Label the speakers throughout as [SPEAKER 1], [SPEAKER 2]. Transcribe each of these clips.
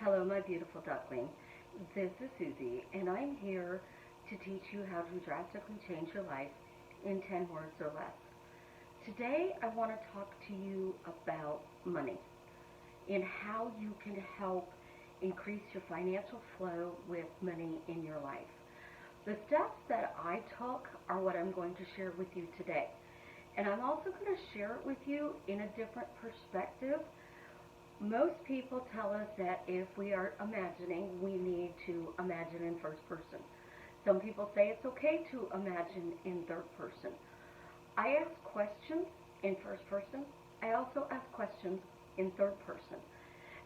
[SPEAKER 1] Hello, my beautiful duckling. This is Suzie, and I'm here to teach you how to drastically change your life in 10 words or less. Today, I want to talk to you about money and how you can help increase your financial flow with money in your life. The steps that I took are what I'm going to share with you today. And I'm also going to share it with you in a different perspective. Most people tell us that if we are imagining, we need to imagine in first person. Some people say it's okay to imagine in third person. I ask questions in first person. I also ask questions in third person.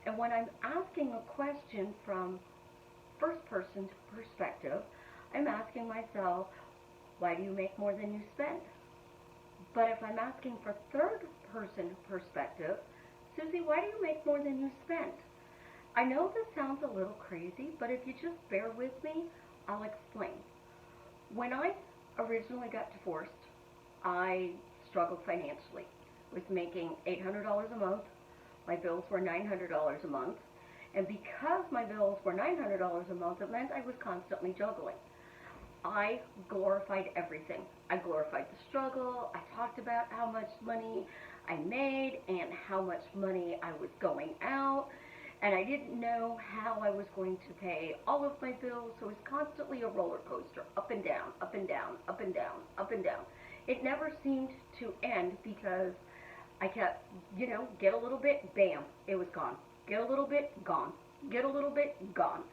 [SPEAKER 1] And when I'm asking a question from first person perspective, I'm asking myself, why do you make more than you spend? But if I'm asking for third person perspective, Suzie, why do you make more than you spend? I know this sounds a little crazy, but if you just bear with me, I'll explain. When I originally got divorced, I struggled financially. I was making $800 a month. My bills were $900 a month. And because my bills were $900 a month, it meant I was constantly juggling. I glorified everything. I glorified the struggle. I talked about how much money I made and how much money I was going out. And I didn't know how I was going to pay all of my bills. So it was constantly a roller coaster, up and down, up and down, up and down, up and down. It never seemed to end because I kept, get a little bit, bam, it was gone. Get a little bit, gone. Get a little bit, gone.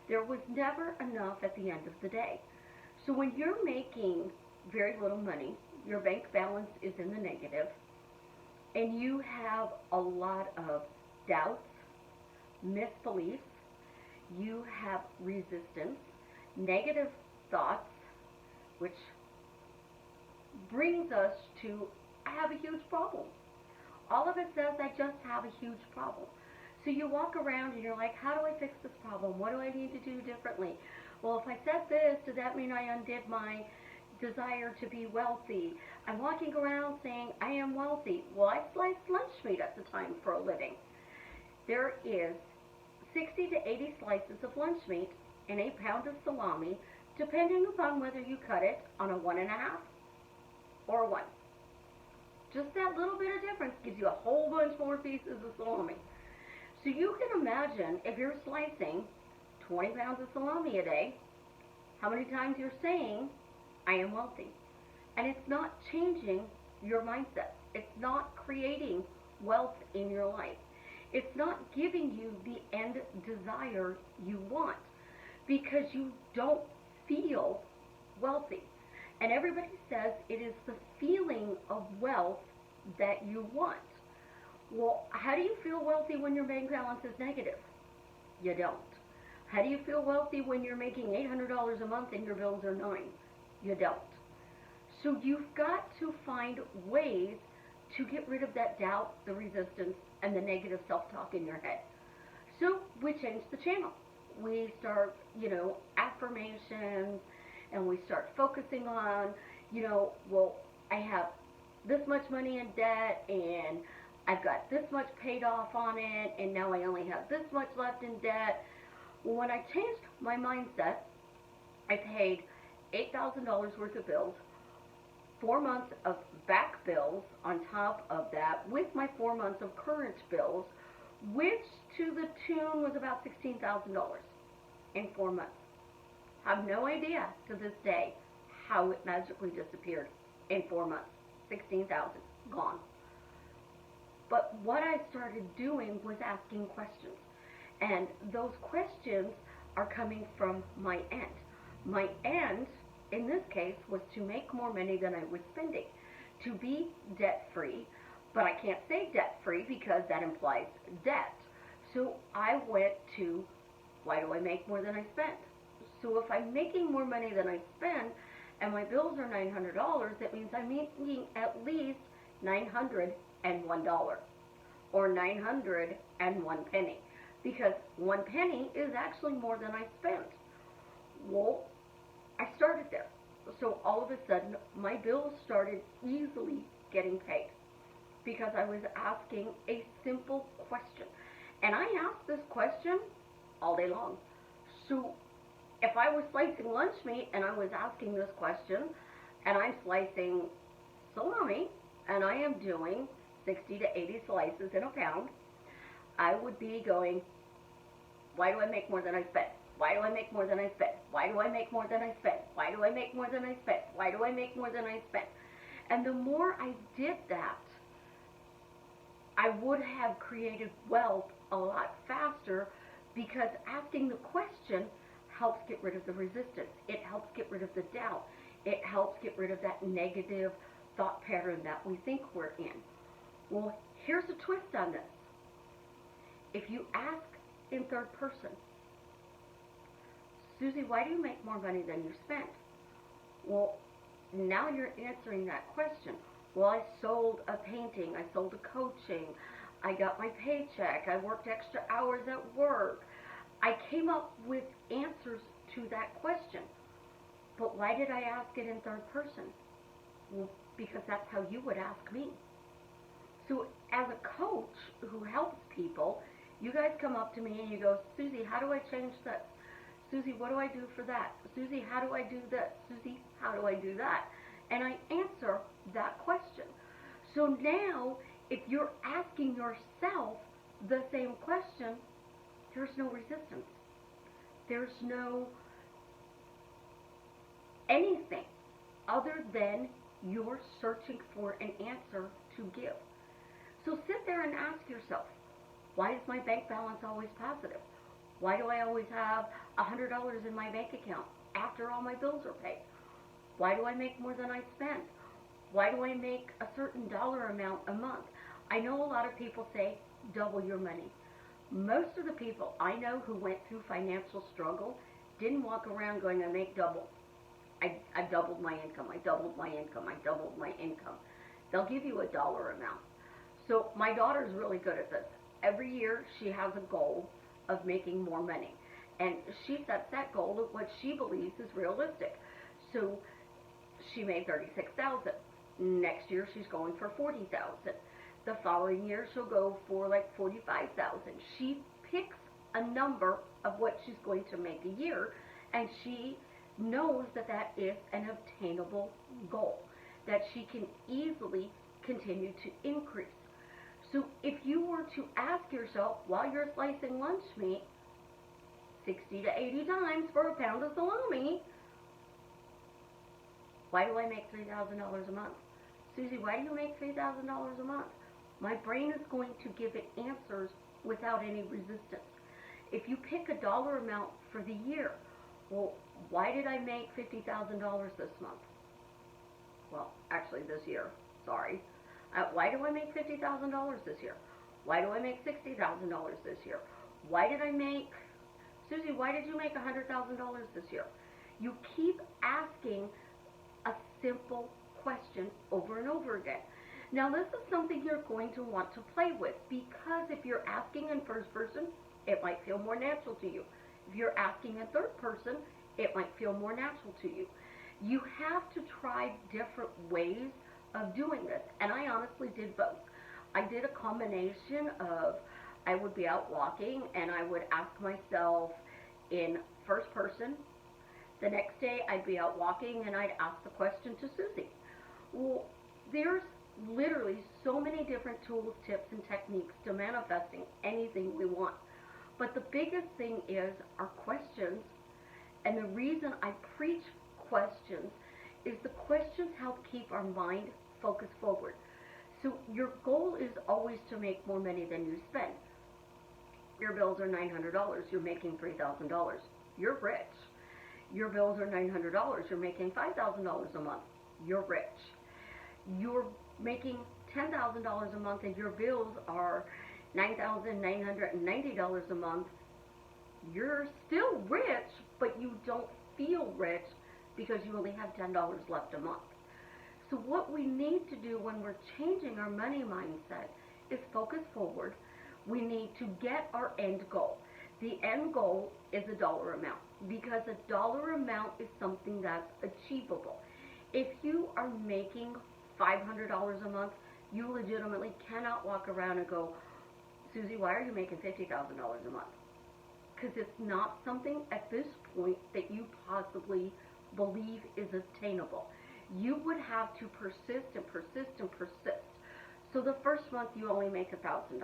[SPEAKER 1] There was never enough at the end of the day. So when you're making very little money, your bank balance is in the negative, and you have a lot of doubts, misbeliefs, you have resistance, negative thoughts, which brings us to, I have a huge problem. All of it says, I just have a huge problem. So you walk around and you're like, how do I fix this problem? What do I need to do differently? Well, if I said this, does that mean I undid my desire to be wealthy? I'm walking around saying I am wealthy. Well, I slice lunch meat at the time for a living. There is 60 to 80 slices of lunch meat and a pound of salami, depending upon whether you cut it on a 1.5 or a 1. Just that little bit of difference gives you a whole bunch more pieces of salami. So you can imagine if you're slicing 20 pounds of salami a day, how many times you're saying, I am wealthy. And it's not changing your mindset. It's not creating wealth in your life. It's not giving you the end desire you want because you don't feel wealthy. And everybody says it is the feeling of wealth that you want. Well, how do you feel wealthy when your bank balance is negative? You don't. How do you feel wealthy when you're making $800 a month and your bills are $9? You don't. So you've got to find ways to get rid of that doubt, the resistance, and the negative self-talk in your head. So we change the channel. We start, affirmations, and we start focusing on, well, I have this much money in debt, and I've got this much paid off on it, and now I only have this much left in debt. Well, when I changed my mindset, I paid $8,000 worth of bills, 4 months of back bills on top of that, with my 4 months of current bills, which to the tune was about $16,000 in 4 months. I have no idea to this day how it magically disappeared in 4 months. 16,000 gone. But what I started doing was asking questions. And those questions are coming from my end. My end, in this case, was to make more money than I was spending, to be debt-free. But I can't say debt-free because that implies debt. So I went to, why do I make more than I spend? So if I'm making more money than I spend and my bills are $900, that means I'm making at least $901 or 901 penny. Because 1 penny is actually more than I spent. Well, I started there. So all of a sudden, my bills started easily getting paid because I was asking a simple question. And I asked this question all day long. So if I was slicing lunch meat and I was asking this question, and I'm slicing salami, and I am doing 60 to 80 slices in a pound, I would be going, why do I make more than I spend? Why do I make more than I spend? Why do I make more than I spend? Why do I make more than I spend? Why do I make more than I spend? And the more I did that, I would have created wealth a lot faster, because asking the question helps get rid of the resistance. It helps get rid of the doubt. It helps get rid of that negative thought pattern that we think we're in. Well, here's a twist on this. If you ask in third person, Susie, why do you make more money than you spend? Well, now you're answering that question. Well, I sold a painting, I sold a coaching, I got my paycheck, I worked extra hours at work. I came up with answers to that question. But why did I ask it in third person? Well, because that's how you would ask me. So as a coach who helps people, you guys come up to me and you go, Susie, how do I change this? Susie, what do I do for that? Susie, how do I do this? Susie, how do I do that? And I answer that question. So now, if you're asking yourself the same question, there's no resistance. There's no anything other than you're searching for an answer to give. So sit there and ask yourself, why is my bank balance always positive? Why do I always have $100 in my bank account after all my bills are paid? Why do I make more than I spend? Why do I make a certain dollar amount a month? I know a lot of people say, double your money. Most of the people I know who went through financial struggle didn't walk around going, I make double. I doubled my income, I doubled my income, I doubled my income. They'll give you a dollar amount. So my daughter's really good at this. Every year she has a goal of making more money. And she sets that goal of what she believes is realistic. So she made $36,000. Next year she's going for $40,000. The following year she'll go for like $45,000. She picks a number of what she's going to make a year, and she knows that that is an obtainable goal, that she can easily continue to increase. So if you were to ask yourself while you're slicing lunch meat 60 to 80 times for a pound of salami, why do I make $3,000 a month? Susie, why do you make $3,000 a month? My brain is going to give it answers without any resistance. If you pick a dollar amount for the year, well, why did I make $50,000 this month? Well, actually this year, sorry. Why do I make $50,000 this year? Why do I make $60,000 this year? Why did I make, Susie, why did you make $100,000 this year? You keep asking a simple question over and over again. Now this is something you're going to want to play with, because if you're asking in first person, it might feel more natural to you. If you're asking in third person, it might feel more natural to you. You have to try different ways of doing this, and I honestly did both. I did a combination of, I would be out walking and I would ask myself in first person. The next day I'd be out walking and I'd ask the question to Susie. Well, there's literally so many different tools, tips, and techniques to manifesting anything we want. But the biggest thing is our questions, and the reason I preach questions is the questions help keep our mind focused forward. So your goal is always to make more money than you spend. Your bills are $900, you're making $3,000. You're rich. Your bills are $900, you're making $5,000 a month. You're rich. You're making $10,000 a month and your bills are $9,990 a month. You're still rich, but you don't feel rich because you only have $10 left a month. So what we need to do when we're changing our money mindset is focus forward. We need to get our end goal. The end goal is a dollar amount, because a dollar amount is something that's achievable. If you are making $500 a month, you legitimately cannot walk around and go, Susie, why are you making $50,000 a month? because it's not something at this point that you possibly believe is attainable. You would have to persist and persist and persist. So the first month you only make $1,000.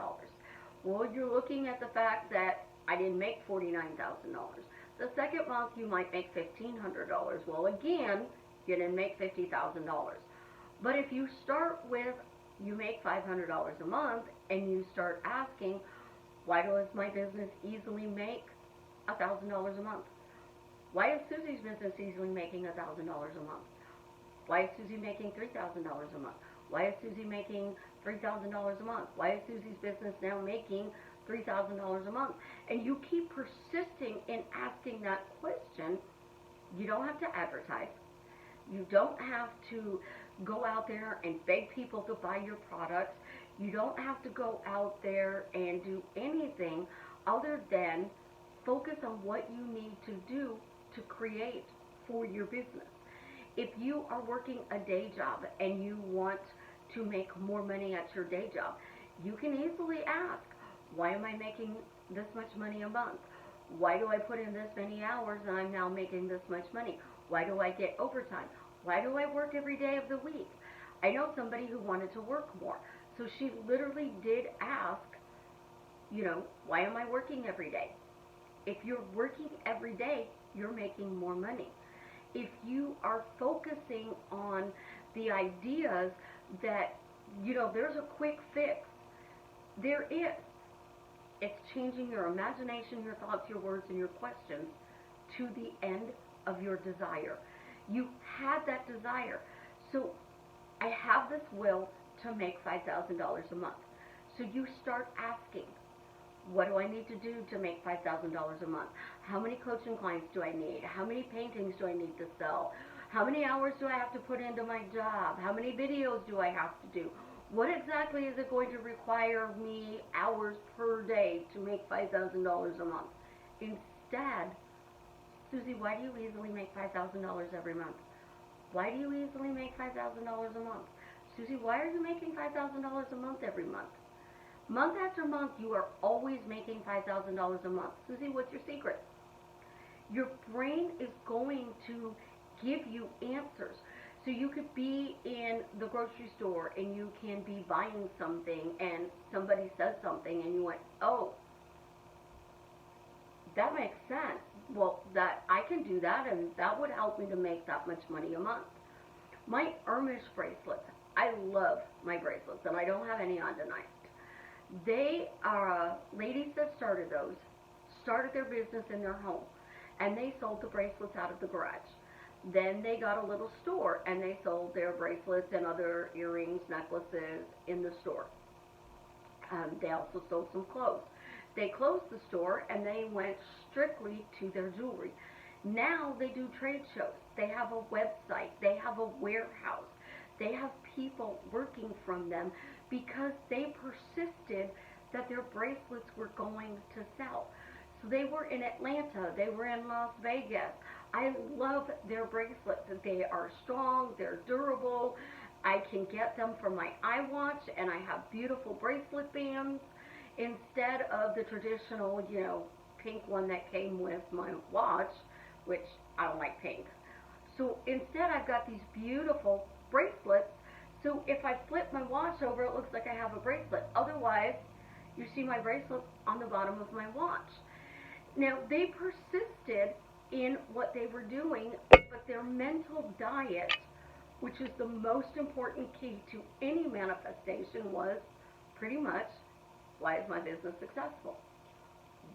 [SPEAKER 1] Well, you're looking at the fact that I didn't make $49,000. The second month you might make $1,500. Well, again, you didn't make $50,000. But if you start with, you make $500 a month, and you start asking, why does my business easily make $1,000 a month? Why is Susie's business easily making $1,000 a month? Why is Suzie making $3,000 a month? Why is Suzie making $3,000 a month? Why is Susie's business now making $3,000 a month? And you keep persisting in asking that question. You don't have to advertise. You don't have to go out there and beg people to buy your products. You don't have to go out there and do anything other than focus on what you need to do to create for your business. If you are working a day job and you want to make more money at your day job, you can easily ask, why am I making this much money a month? Why do I put in this many hours and I'm now making this much money? Why do I get overtime? Why do I work every day of the week? I know somebody who wanted to work more. So she literally did ask, why am I working every day? If you're working every day, you're making more money. If you are focusing on the ideas that, there's a quick fix, there is. It's changing your imagination, your thoughts, your words, and your questions to the end of your desire. You had that desire. So I have this will to make $5,000 a month. So you start asking, what do I need to do to make $5,000 a month? How many coaching clients do I need? How many paintings do I need to sell? How many hours do I have to put into my job? How many videos do I have to do? What exactly is it going to require me hours per day to make $5,000 a month? Instead, Suzie, why do you easily make $5,000 every month? Why do you easily make $5,000 a month? Suzie, why are you making $5,000 a month every month? Month after month, you are always making $5,000 a month. Suzie, what's your secret? Your brain is going to give you answers. So you could be in the grocery store and you can be buying something and somebody says something and you went, oh, that makes sense. Well, that I can do that and that would help me to make that much money a month. My Hermes bracelets, I love my bracelets and I don't have any on tonight. They are ladies that started their business in their home, and they sold the bracelets out of the garage. Then they got a little store, and they sold their bracelets and other earrings, necklaces in the store. They also sold some clothes. They closed the store, and they went strictly to their jewelry. Now they do trade shows. They have a website. They have a warehouse. They have people working from them because they persisted that their bracelets were going to sell. So they were in Atlanta. They were in Las Vegas. I love their bracelets. They are strong. They're durable. I can get them from my iWatch, and I have beautiful bracelet bands instead of the traditional, pink one that came with my watch, which I don't like pink. So instead I've got these beautiful bracelets. So if I flip my watch over, it looks like I have a bracelet. Otherwise, you see my bracelet on the bottom of my watch. Now, they persisted in what they were doing, but their mental diet, which is the most important key to any manifestation, was pretty much, why is my business successful?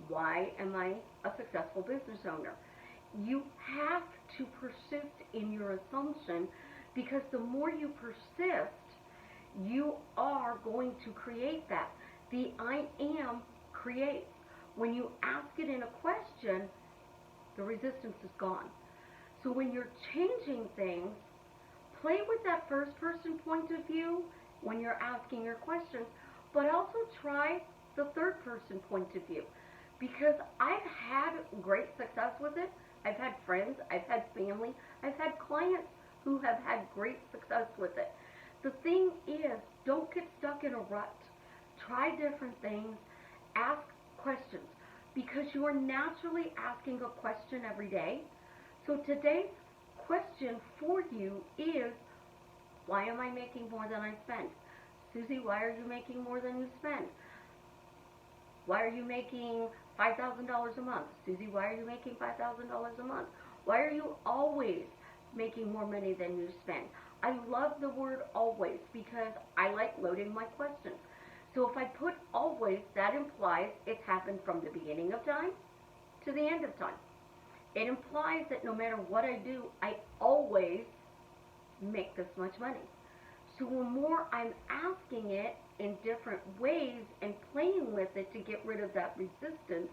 [SPEAKER 1] Why am I a successful business owner? You have to persist in your assumption, because the more you persist, you are going to create that. The I am creates. When you ask it in a question, the resistance is gone. So when you're changing things, play with that first person point of view when you're asking your questions, but also try the third person point of view. Because I've had great success with it. I've had friends, I've had family, I've had clients who have had great success with it. The thing is, don't get stuck in a rut. Try different things. Ask questions. because you are naturally asking a question every day. So today's question for you is, why am I making more than I spend? Susie, why are you making more than you spend? Why are you making $5,000 a month? Susie, why are you making $5,000 a month? Why are you always making more money than you spend? I love the word always because I like loading my questions. So if I put always, that implies it's happened from the beginning of time to the end of time. It implies that no matter what I do, I always make this much money. So the more I'm asking it in different ways and playing with it to get rid of that resistance,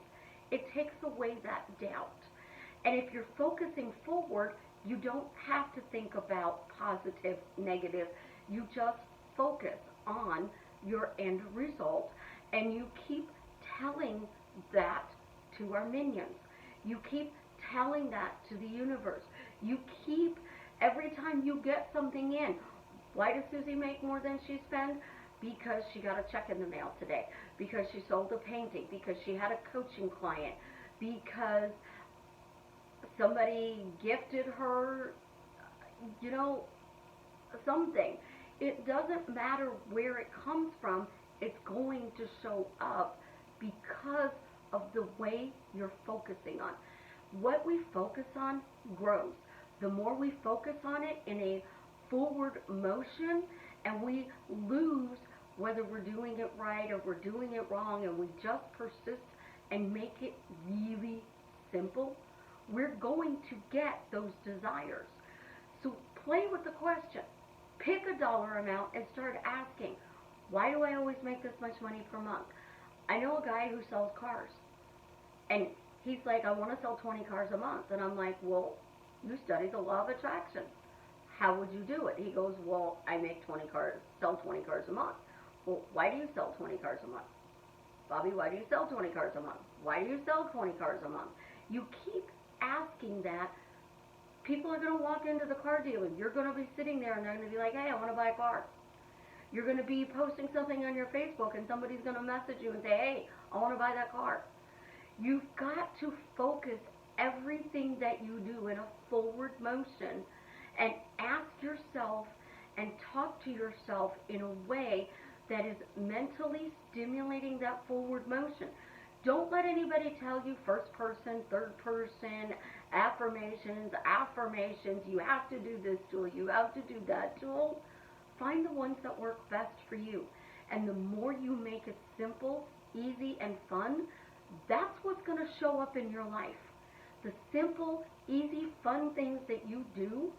[SPEAKER 1] it takes away that doubt. And if you're focusing forward, you don't have to think about positive, negative. You just focus on your end result, and you keep telling that to our minions. You keep telling that to the universe. You keep, every time you get something in, why does Susie make more than she spends? Because she got a check in the mail today, because she sold a painting, because she had a coaching client, because somebody gifted her, something. It doesn't matter where it comes from, it's going to show up because of the way you're focusing on. What we focus on grows. The more we focus on it in a forward motion, and we lose whether we're doing it right or we're doing it wrong, and we just persist and make it really simple, we're going to get those desires. So play with the question. Pick a dollar amount and start asking, why do I always make this much money per month? I know a guy who sells cars, and he's like, I want to sell 20 cars a month. And I'm like, well, you study the law of attraction. How would you do it? He goes, well, I sell 20 cars a month. Well, why do you sell 20 cars a month? Bobby, why do you sell 20 cars a month? Why do you sell 20 cars a month? You keep asking that. People are going to walk into the car dealer. You're going to be sitting there and they're going to be like, hey, I want to buy a car. You're going to be posting something on your Facebook and somebody's going to message you and say, hey, I want to buy that car. You've got to focus everything that you do in a forward motion and ask yourself and talk to yourself in a way that is mentally stimulating that forward motion. Don't let anybody tell you first person, third person, affirmations, you have to do this tool, you have to do that tool. Find the ones that work best for you. And the more you make it simple, easy, and fun, that's what's going to show up in your life. The simple, easy, fun things that you do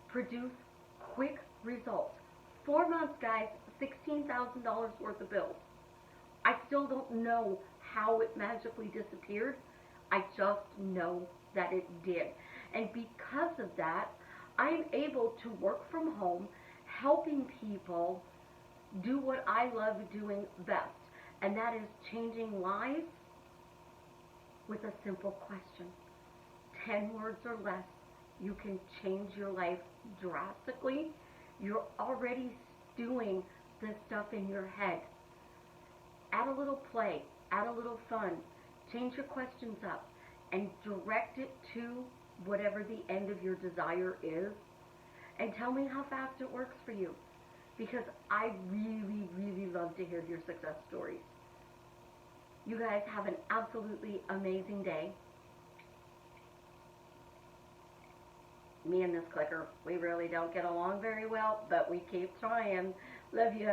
[SPEAKER 1] produce quick results. 4 months, guys, $16,000 worth of bills. I still don't know how it magically disappeared. I just know that it did. And because of that, I'm able to work from home, helping people do what I love doing best. And that is changing lives with a simple question. 10 words or less. You can change your life drastically. You're already doing this stuff in your head. Add a little play, add a little fun, change your questions up, and direct it to whatever the end of your desire is. And tell me how fast it works for you, because I really, really love to hear your success stories. You guys have an absolutely amazing day. Me and this clicker, we really don't get along very well, but we keep trying. Love you.